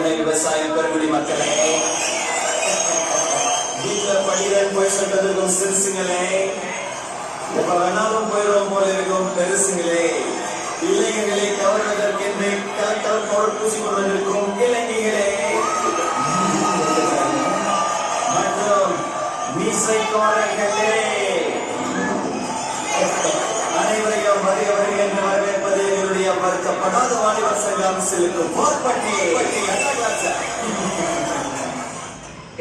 பண்ணை விவசாயம் பெருங்குடி மக்களே, வீட்டுல படிக்கிறேன் போய் சொல்றதுக்கும் சிறுசுங்களே, எப்ப வேணாலும் போயிடும் போல இருக்கும் பெருசுங்களே, இளைஞர்களை கவர்வதற்கென்று கலக்கல் போல் பூசி கொண்டிருக்கும் இளைஞர்களே மற்றும் மீசைக்காரர்களே, அனைவரையும் வருக என்று வரவேற்பது எங்களுடைய மறுக்கப்படாத வாலிபர் சங்கம் செலுத்தும் போர்பட்டி.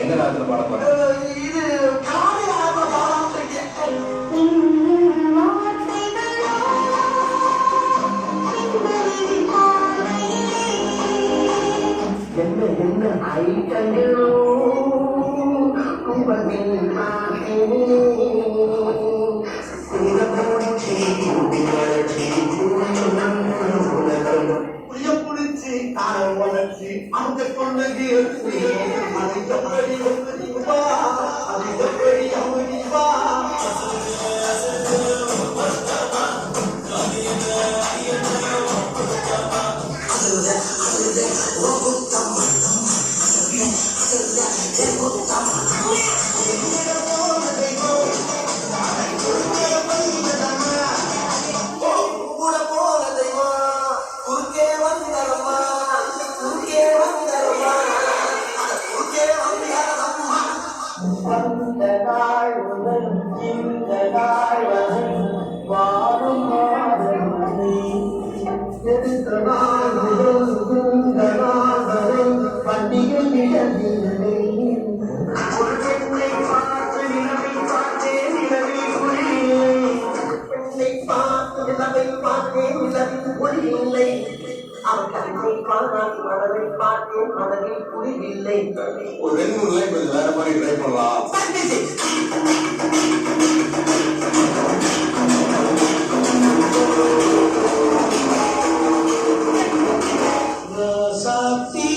எந்த நேரத்துல பாட போறேன்? இது என்ன ஐட்டங்களோ புளிச்சு காரம் வளர்ச்சி அந்த கொண்டது அதிகப்படி அதிகப்படி அவனிவா அந்த நாள் முதல் இந்த நாள் வரை வாழும் மாதவனை எடுத்த நாள் முதல் இந்த நாள் வரை பண்டிகை நிகழ்வில்லை. ஒரு பெண்ணை பார்த்து நிலவை பார்த்தேன் நிலவில் ஒளியில்லை, பெண்ணை பார்த்து நிலவை பார்த்தேன் நிலவில் ஒளியில்லை, அவன் கண்ணை காணால் மனதை பார்த்தேன் மனதில் புரியவில்லை. ஒரு 2-3 லைன் கொஞ்சம் வேற மாதிரி ட்ரை பண்ணலாம். Rasati